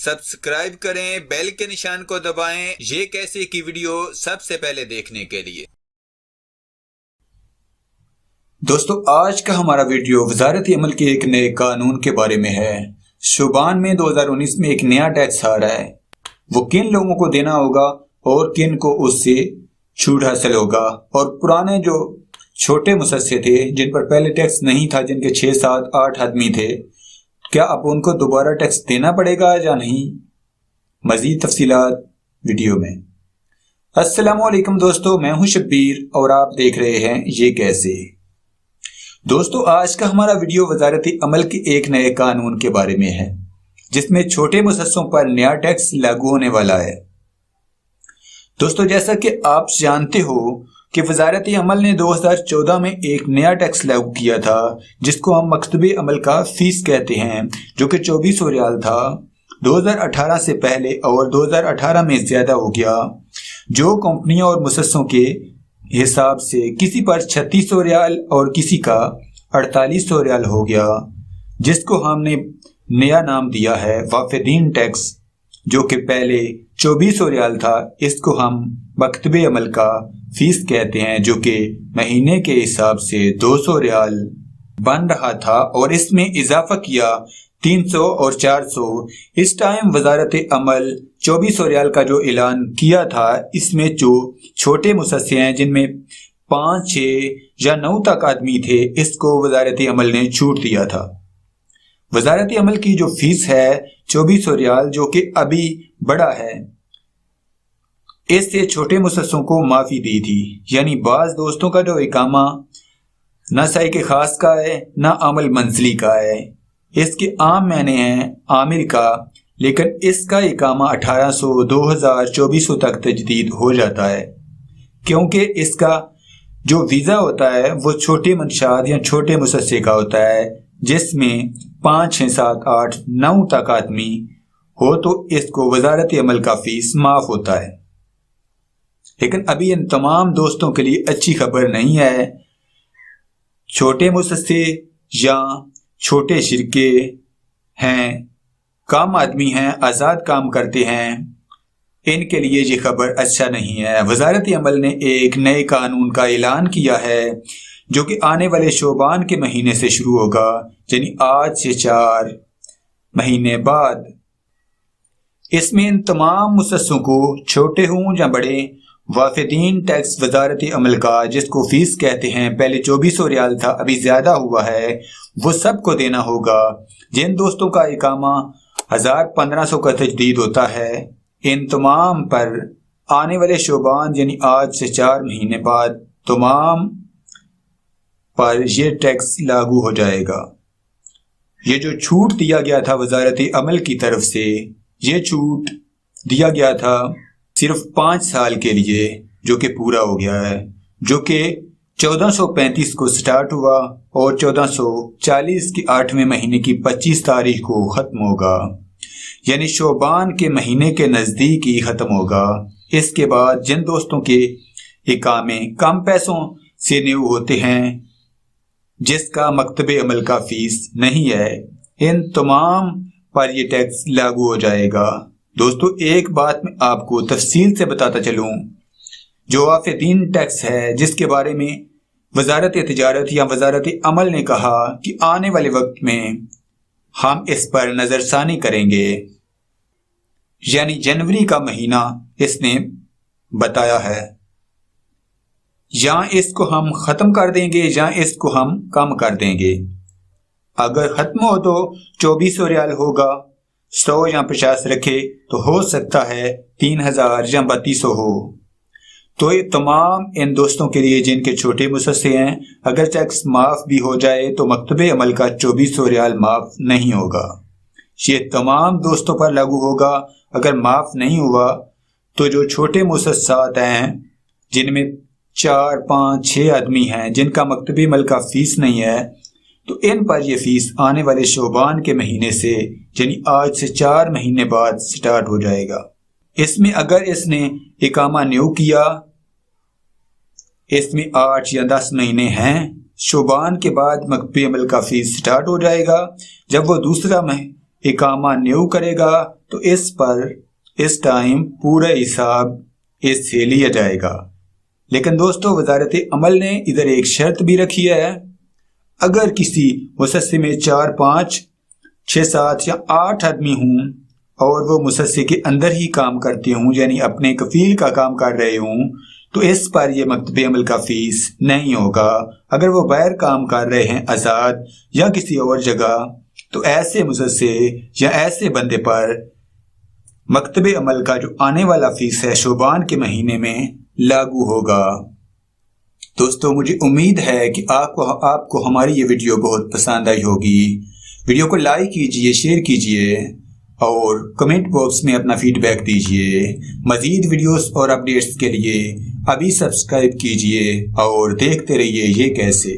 Subscribe करें, bell के निशान को दबाएं ये कैसे की वीडियो सबसे पहले देखने के लिए। दोस्तों, आज का हमारा वीडियो वजारती अमल के एक नए कानून के बारे में है। शुबान में 2019 में एक नया टैक्स आ रहा है। वो किन लोगों को देना होगा और किन को उससे छूट हासिल होगा। और पुराने जो छोटे मुसस्से थे जिन पर पहले टैक्स नहीं था, जिनके 6, 7, 8 आदमी थे, क्या अब उनको दोबारा टैक्स देना पड़ेगा या नहीं? मजीद तफसीलात वीडियो में। अस्सलामुअलैकुम दोस्तों, मैं हूं शब्बीर और आप देख रहे हैं ये कैसे। दोस्तों, आज का हमारा वीडियो वजारती अमल के एक नए कानून के बारे में है जिसमें छोटे मुसस्सों पर नया टैक्स लागू होने वाला है। दोस्तों, जैसा कि आप जानते हो कि वजारती अमल ने 2014 में एक नया टैक्स लागू किया था जिसको हम मकतबे अमल का फीस कहते हैं, जो कि 2400 रियाल था 2018 से पहले और 2018 में ज्यादा हो गया, जो कंपनियों और मुसस्सों के हिसाब से किसी पर 3600 रियाल और किसी का 4800 रियाल हो गया, जिसको हमने नया नाम दिया है वाफिदीन टैक्स, जो कि पहले 2400 रियाल था। इसको हम मकतबे अमल का फीस कहते हैं, जो कि महीने के हिसाब से 200 रियाल बन रहा था और इसमें इजाफा किया 300 और 400। इस टाइम वजारत अमल 2400 रियाल का जो ऐलान किया था, इसमें जो छोटे मुसस्से हैं जिनमें 5, 6 या 9 तक आदमी थे, इसको वजारत अमल ने छूट दिया था। वजारत अमल की जो फीस है 2400 रियाल, जो कि अभी बड़ा है, इससे छोटे मुसस्सों को माफी दी थी। यानी बाज दोस्तों का जो इकामा न साई के खास का है न अमल मंजिली का है, इसके आम मैंने हैं आमिर का, लेकिन इसका इकामा 1800, 2000, 2400 तक तजदीद हो जाता है, क्योंकि इसका जो वीज़ा होता है वो छोटे मंशात या छोटे मुसस्से का होता है, जिसमें 5, 6, 7, 8, 9 तक आदमी हो तो इसको वजारत अमल का फीस माफ होता है। लेकिन अभी इन तमाम दोस्तों के लिए अच्छी खबर नहीं है। छोटे मुसस्से या छोटे शिरके हैं, कम आदमी हैं, आज़ाद काम करते हैं, इनके लिए ये खबर अच्छा नहीं है। वजारत अमल ने एक नए कानून का ऐलान किया है जो कि आने वाले शोबान के महीने से शुरू होगा, यानी आज से 4 महीने बाद। इसमें इन तमाम मुसस्सों को, छोटे हों या बड़े, वाफिदीन टैक्स वजारती अमल का, जिसको फीस कहते हैं, पहले 2400 रियाल था, अभी ज्यादा हुआ है, वो सबको देना होगा। जिन दोस्तों का इकामा 1500 का तजदीद होता है, इन तमाम पर आने वाले शोबान यानी आज से 4 महीने बाद तमाम पर यह टैक्स लागू हो जाएगा। ये जो छूट दिया गया था वजारती अमल की तरफ से, ये छूट दिया गया था सिर्फ 5 साल के लिए, जो कि पूरा हो गया है, जो कि 1435 को स्टार्ट हुआ और 1440 के 8वें महीने की 25 तारीख को ख़त्म होगा, यानी शोबान के महीने के नज़दीक ही ख़त्म होगा। इसके बाद जिन दोस्तों के इकामे कम पैसों से न्यू होते हैं, जिसका मकतबे अमल का फीस नहीं है, इन तमाम पर यह टैक्स लागू हो जाएगा। दोस्तों, एक बात मैं आपको तफसील से बताता चलूं, जो वाफिदीन टैक्स है, जिसके बारे में वजारत तिजारत या वजारत अमल ने कहा कि आने वाले वक्त में हम इस पर नज़रसानी करेंगे, यानी जनवरी का महीना इसने बताया है, या इसको हम ख़त्म कर देंगे या इसको हम कम कर देंगे। अगर ख़त्म हो तो 2400 रियाल होगा, 100 या 50 रखे तो हो सकता है 3000 या 3200 हो। तो ये तमाम इन दोस्तों के लिए जिनके छोटे मुसस्से हैं, अगर टैक्स माफ़ भी हो जाए तो मकतबे अमल का 2400 रियाल माफ़ नहीं होगा। ये तमाम दोस्तों पर लागू होगा। अगर माफ़ नहीं हुआ तो जो छोटे मुसस्सात हैं, जिनमें 4, 5, 6 आदमी हैं, जिनका मकतबे अमल का फीस नहीं है, तो इन पर यह फीस आने वाले शोबान के महीने से, यानी आज से 4 महीने बाद स्टार्ट हो जाएगा। इसमें अगर इसने इकामा न्यू किया, इसमें 8 या 10 महीने हैं, शोबान के बाद मकतबे अमल का फीस स्टार्ट हो जाएगा। जब वो दूसरा اقامہ نیو کرے گا تو اس پر اس ٹائم پورا حساب اس سے لیا جائے گا۔ لیکن دوستو وزارت عمل نے ادھر ایک شرط بھی رکھی ہے، اگر کسی مؤسسے میں 4 5 6 7 یا 8 آدمی ہوں اور وہ مؤسسے کے اندر ہی کام کرتے ہوں، یعنی اپنے کفیل کا کام کر رہے ہوں، تو اس پر یہ مکتب عمل کا فیس نہیں ہوگا۔ اگر وہ باہر کام کر رہے ہیں آزاد یا کسی اور جگہ، تو ایسے مؤسسے یا ایسے بندے پر مکتب عمل کا جو آنے والا فیس ہے شعبان کے مہینے میں لاگو ہوگا۔ دوستو مجھے امید ہے کہ آپ کو ہماری یہ ویڈیو بہت پسند آئی ہوگی۔ ویڈیو کو لائک کیجئے، شیئر کیجئے اور کمنٹ باکس میں اپنا فیڈ بیک دیجئے۔ مزید ویڈیوز اور اپڈیٹس کے لیے ابھی سبسکرائب کیجئے اور دیکھتے رہیے یہ کیسے۔